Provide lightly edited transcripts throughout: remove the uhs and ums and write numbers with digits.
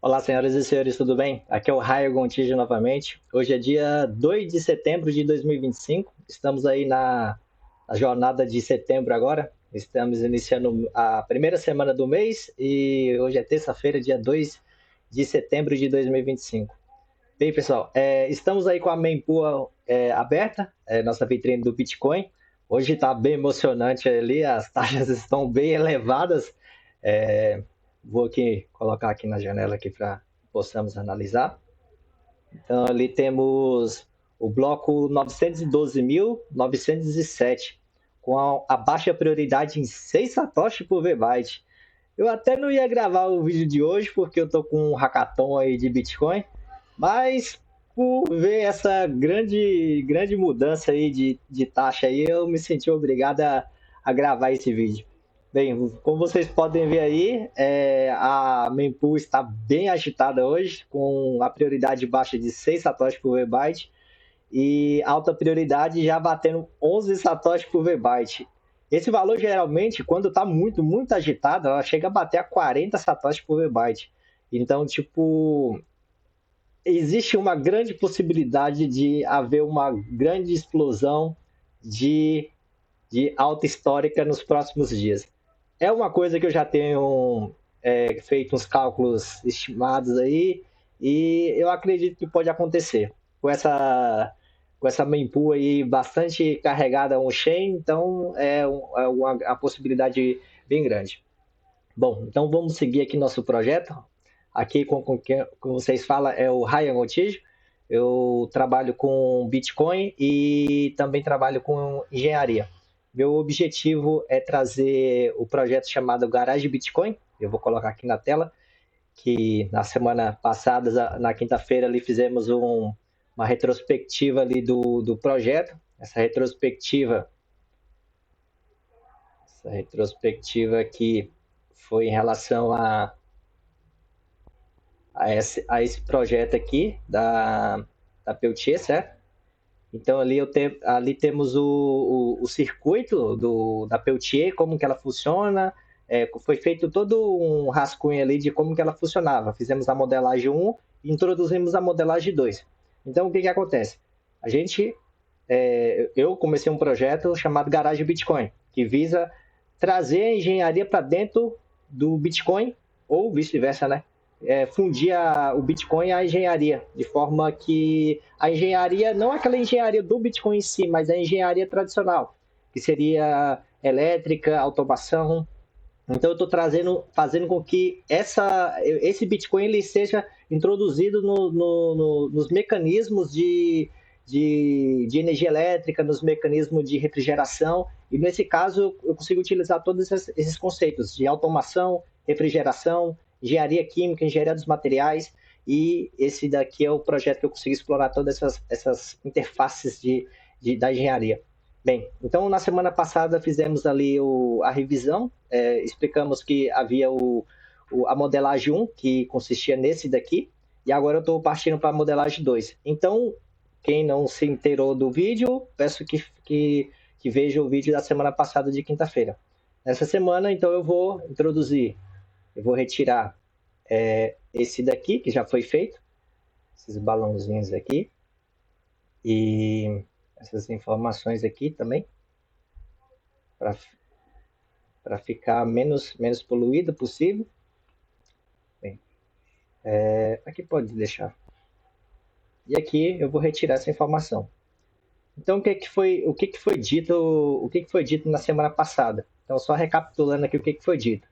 Olá, senhoras e senhores, tudo bem? Aqui é o Raio Gontijo novamente. Hoje é dia 2 de setembro de 2025. Estamos aí na jornada de setembro agora. Estamos iniciando a primeira semana do mês e hoje é terça-feira, dia 2 de setembro de 2025. Bem, pessoal, estamos aí com a mempool aberta, nossa vitrine do Bitcoin. Hoje está bem emocionante ali, as taxas estão bem elevadas. É, Vou aqui colocar aqui na janela aqui para possamos analisar. Então ali temos o bloco 912.907 com a baixa prioridade em 6 satoshi por V-byte. Eu até não ia gravar o vídeo de hoje porque eu tô com um hackathon aí de Bitcoin, mas por ver essa grande mudança aí de taxa aí, eu me senti obrigado a gravar esse vídeo. Bem, como vocês podem ver aí, a mempool está bem agitada hoje, com a prioridade baixa de 6 satoshis por V-byte e alta prioridade já batendo 11 satoshis por V-byte. Esse valor geralmente, quando está muito agitado, ela chega a bater a 40 satoshis por V-byte. Então, tipo, existe uma grande possibilidade de haver uma grande explosão de, de alta histórica nos próximos dias. É uma coisa que eu já tenho feito uns cálculos estimados aí e eu acredito que pode acontecer com essa mempool aí bastante carregada on-chain, então a possibilidade bem grande. Bom, então vamos seguir aqui nosso projeto. Aqui, como vocês falam, é o Ryan Montijo. Eu trabalho com Bitcoin e também trabalho com engenharia. Meu objetivo é trazer o projeto chamado Garage Bitcoin. Eu vou colocar aqui na tela, que na semana passada, na quinta-feira, ali fizemos uma retrospectiva ali do projeto. Essa retrospectiva aqui foi em relação a esse projeto aqui da Peltier, certo? Então ali temos o circuito da Peltier, como que ela funciona. Foi feito todo um rascunho ali de como que ela funcionava. Fizemos a modelagem 1 e introduzimos a modelagem 2. Então o que acontece? Eu comecei um projeto chamado Garage Bitcoin, que visa trazer a engenharia para dentro do Bitcoin, ou vice-versa, né? Fundir o Bitcoin à engenharia, de forma que a engenharia, não aquela engenharia do Bitcoin em si, mas a engenharia tradicional, que seria elétrica, automação. Então eu estou fazendo com que esse Bitcoin ele seja introduzido nos mecanismos de energia elétrica, nos mecanismos de refrigeração, e nesse caso eu consigo utilizar todos esses conceitos de automação, refrigeração, engenharia química, engenharia dos materiais, e esse daqui é o projeto que eu consigo explorar todas essas interfaces da engenharia. Bem, então na semana passada fizemos ali a revisão, explicamos que havia a modelagem 1, que consistia nesse daqui, e agora eu estou partindo para a modelagem 2. Então, quem não se inteirou do vídeo, peço que veja o vídeo da semana passada de quinta-feira. Nessa semana, então, eu vou retirar esse daqui, que já foi feito, esses balãozinhos aqui, e essas informações aqui também, para ficar menos poluído possível. Bem, aqui pode deixar. E aqui eu vou retirar essa informação. Então, o que que foi dito na semana passada? Então, só recapitulando aqui o que foi dito.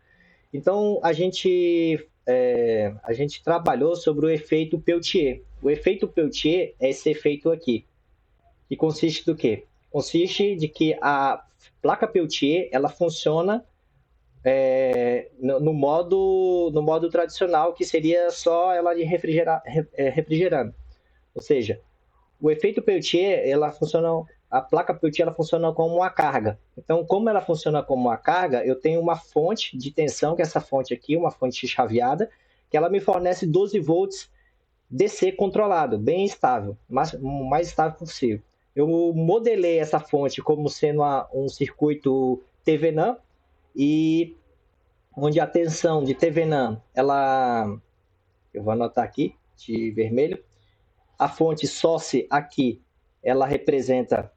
Então, a gente trabalhou sobre o efeito Peltier. O efeito Peltier é esse efeito aqui, que consiste do quê? Consiste de que a placa Peltier ela funciona no modo tradicional, que seria só ela de refrigerando. Ou seja, o efeito Peltier, a placa Peltier ela funciona como uma carga. Então, como ela funciona como uma carga, eu tenho uma fonte de tensão, que é essa fonte aqui, uma fonte chaveada, que ela me fornece 12 volts DC controlado, bem estável, o mais estável possível. Eu modelei essa fonte como sendo um circuito TVNAND, e onde a tensão de TVNAND Eu vou anotar aqui de vermelho. A fonte source aqui, ela representa,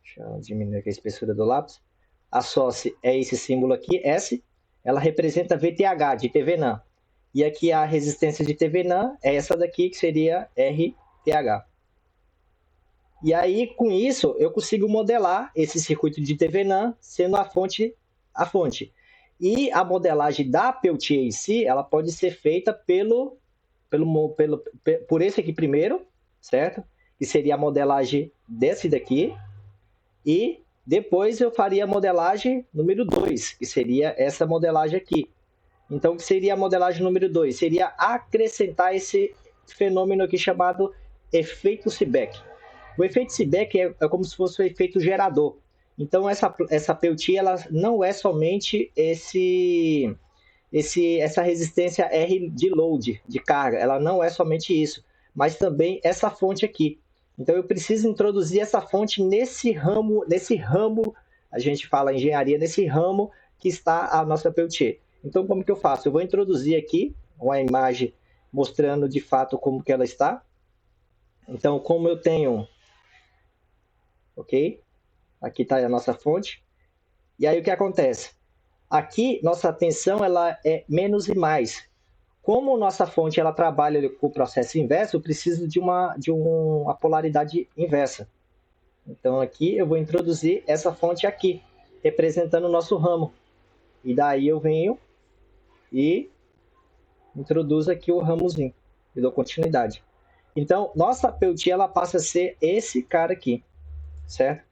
deixa eu diminuir aqui a espessura do lápis. A source é esse símbolo aqui, S, ela representa VTH, de TVNAND. E aqui a resistência de TVNAND é essa daqui, que seria RTH. E aí, com isso, eu consigo modelar esse circuito de TVNAND sendo a fonte. E a modelagem da Peltier em si, ela pode ser feita por esse aqui primeiro, certo? Que seria a modelagem desse daqui. E depois eu faria a modelagem número 2, que seria essa modelagem aqui. Então, o que seria a modelagem número 2? Seria acrescentar esse fenômeno aqui chamado efeito Seebeck. O efeito Seebeck é como se fosse o efeito gerador. Então, essa Peltier ela não é somente essa resistência R de load, de carga. Ela não é somente isso, mas também essa fonte aqui. Então, eu preciso introduzir essa fonte nesse ramo, a gente fala engenharia, nesse ramo que está a nossa Peltier. Então, como que eu faço? Eu vou introduzir aqui uma imagem mostrando de fato como que ela está. Então, como eu tenho, ok? Aqui está a nossa fonte. E aí o que acontece? Aqui, nossa tensão ela é menos e mais. Como nossa fonte ela trabalha com o processo inverso, eu preciso de uma polaridade inversa. Então, aqui eu vou introduzir essa fonte aqui, representando o nosso ramo. E daí eu venho e introduzo aqui o ramozinho e dou continuidade. Então, nossa Peltier ela passa a ser esse cara aqui, certo?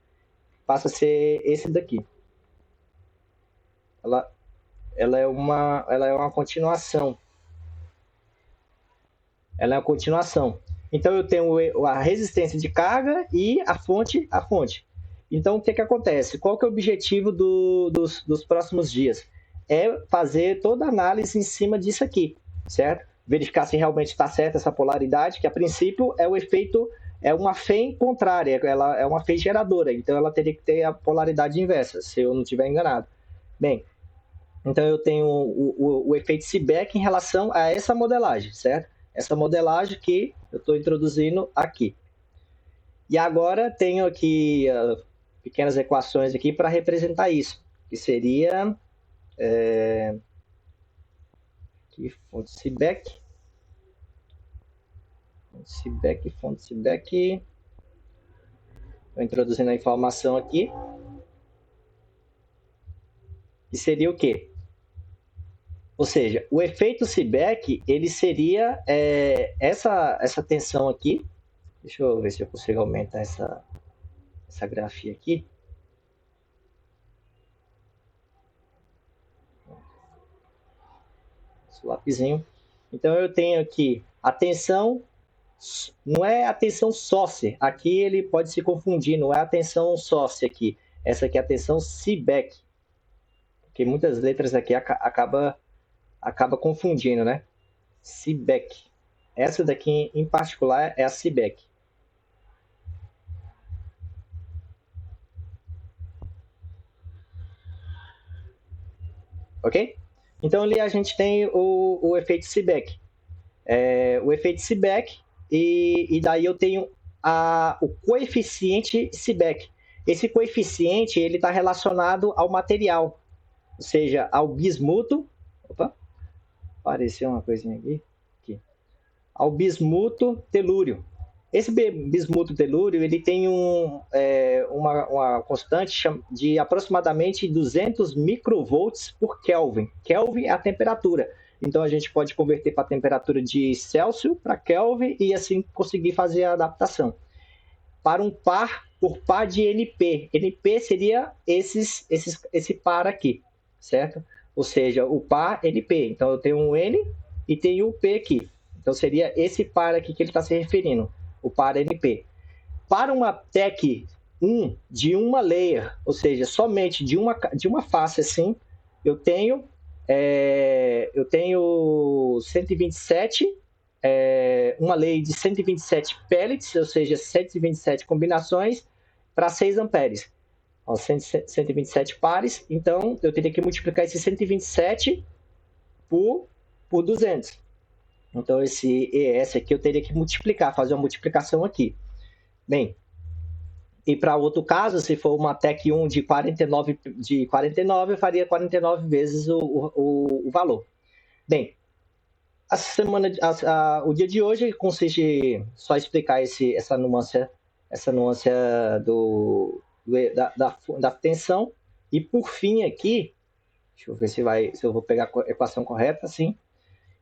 Passa a ser esse daqui. Ela é uma continuação. Ela é uma continuação. Então, eu tenho a resistência de carga e a fonte. Então, o que acontece? Qual que é o objetivo dos próximos dias? É fazer toda a análise em cima disso aqui, certo? Verificar se realmente está certa essa polaridade, que a princípio é o efeito, é uma FEM contrária, ela é uma FEM geradora, então ela teria que ter a polaridade inversa, se eu não estiver enganado. Bem, então eu tenho o efeito Seebeck em relação a essa modelagem, certo? Essa modelagem que eu estou introduzindo aqui. E agora tenho aqui pequenas equações aqui para representar isso, que seria aqui, fonte Seebeck, fonte Seebeck. Estou introduzindo a informação aqui. Que seria o quê? Ou seja, o efeito Seebeck, ele seria essa tensão aqui. Deixa eu ver se eu consigo aumentar essa grafia aqui. Esse lapisinho. Então, eu tenho aqui a tensão, não é a tensão source. Aqui ele pode se confundir, não é a tensão source aqui. Essa aqui é a tensão Seebeck. Porque muitas letras aqui acaba confundindo, né? Seebeck. Essa daqui em particular é a Seebeck. Ok? Então ali a gente tem o efeito Seebeck. O efeito Seebeck e daí eu tenho o coeficiente Seebeck. Esse coeficiente ele está relacionado ao material, ou seja, ao bismuto. Opa, apareceu uma coisinha aqui. Ao bismuto telúrio. Esse bismuto telúrio ele tem uma constante de aproximadamente 200 microvolts por Kelvin. Kelvin é a temperatura. Então, a gente pode converter para a temperatura de Celsius para Kelvin e assim conseguir fazer a adaptação. Para um par por par de NP. NP seria esse par aqui, certo? Ou seja, o par NP. Então, eu tenho um N e tenho o P aqui. Então, seria esse par aqui que ele está se referindo, o par NP. Para uma TEC 1 de uma layer, ou seja, somente de uma face assim, eu tenho 127, uma lei de 127 pellets, ou seja, 127 combinações para 6 amperes. 127 pares, então eu teria que multiplicar esse 127 por 200. Então, esse ES aqui eu teria que multiplicar, fazer uma multiplicação aqui. Bem, e para outro caso, se for uma TEC 1 de 49, eu faria 49 vezes o valor. Bem, o dia de hoje consiste em só explicar essa nuance da tensão. E por fim aqui, deixa eu ver se eu vou pegar a equação correta, sim.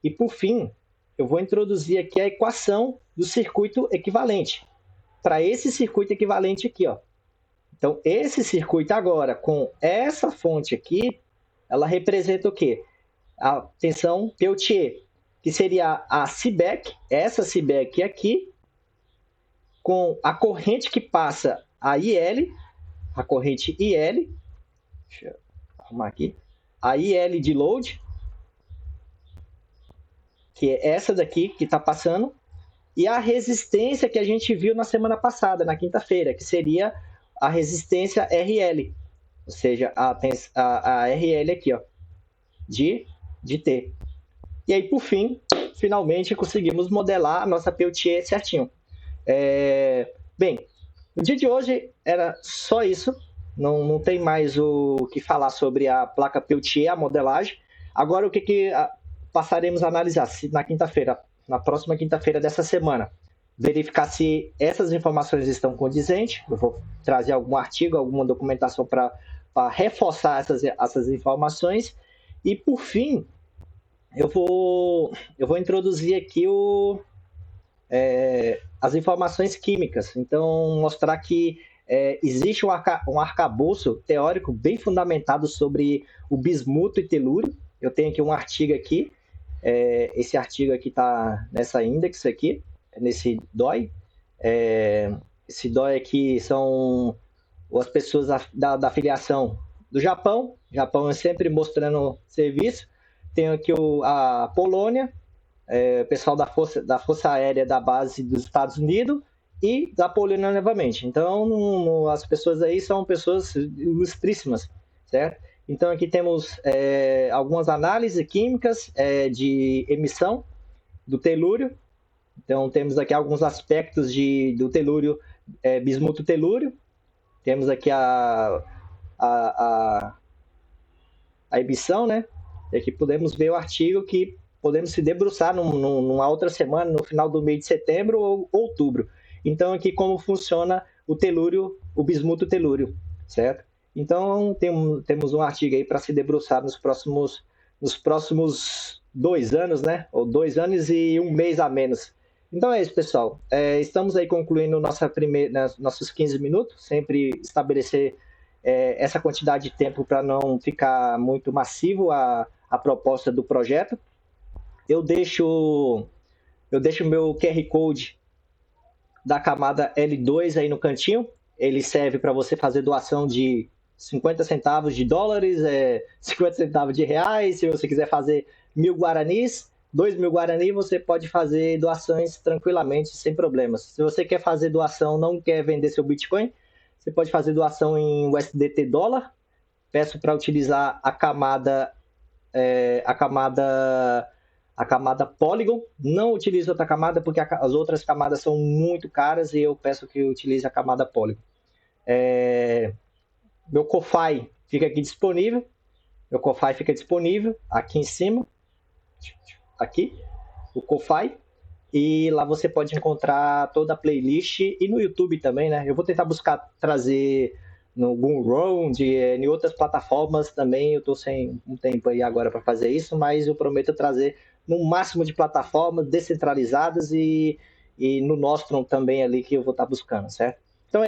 E por fim, eu vou introduzir aqui a equação do circuito equivalente. Para esse circuito equivalente aqui, ó. Então, esse circuito agora, com essa fonte aqui, ela representa o quê? A tensão Peltier, que seria a Seebeck, essa Seebeck aqui, com a corrente que passa a IL, a corrente IL, deixa eu arrumar aqui, a IL de load, que é essa daqui que está passando, e a resistência que a gente viu na semana passada, na quinta-feira, que seria a resistência RL, ou seja, a RL aqui, ó, de T. E aí, por fim, finalmente conseguimos modelar a nossa Peltier certinho. Bem, no dia de hoje era só isso, não tem mais o que falar sobre a placa Peltier, a modelagem. Agora, o que passaremos a analisar na quinta-feira, na próxima quinta-feira dessa semana? Verificar se essas informações estão condizentes. Eu vou trazer algum artigo, alguma documentação para reforçar essas informações. E, por fim, eu vou introduzir aqui as informações químicas. Então, mostrar que existe um arcabouço teórico bem fundamentado sobre o bismuto e telúrio. Eu tenho aqui um artigo aqui. Esse artigo aqui está nessa index aqui, nesse DOI. Esse DOI aqui são as pessoas da filiação do Japão. O Japão é sempre mostrando serviço. Tem aqui a Polônia, o pessoal da Força Aérea da base dos Estados Unidos e da Polônia novamente. Então, as pessoas aí são pessoas ilustríssimas, certo? Então, aqui temos algumas análises químicas de emissão do telúrio. Então, temos aqui alguns aspectos do telúrio, bismuto telúrio. Temos aqui a emissão, né? E aqui podemos ver o artigo que podemos se debruçar numa outra semana, no final do mês de setembro ou outubro. Então, aqui como funciona o telúrio, o bismuto telúrio, certo? Então, temos um artigo aí para se debruçar nos próximos 2 anos, né? Ou 2 anos e um mês a menos. Então é isso, pessoal. Estamos aí concluindo nossos 15 minutos, sempre estabelecer essa quantidade de tempo para não ficar muito massivo a proposta do projeto. Eu deixo o meu QR Code da camada L2 aí no cantinho. Ele serve para você fazer doação de 50 centavos de dólares, 50 centavos de reais. Se você quiser fazer 1.000 guaranis, 2.000 guaranis, você pode fazer doações tranquilamente, sem problemas. Se você quer fazer doação, não quer vender seu Bitcoin, você pode fazer doação em USDT dólar. Peço para utilizar a camada Polygon. Não utilizo outra camada porque as outras camadas são muito caras e eu peço que utilize a camada Polygon. Meu Ko-Fi fica aqui disponível. Meu Ko-Fi fica disponível aqui em cima. Aqui, o Ko-Fi. E lá você pode encontrar toda a playlist e no YouTube também, né? Eu vou tentar buscar trazer no Gumroad, em outras plataformas também. Eu estou sem um tempo aí agora para fazer isso, mas eu prometo trazer no máximo de plataformas descentralizadas e no Nostrum também ali que eu vou estar buscando, certo?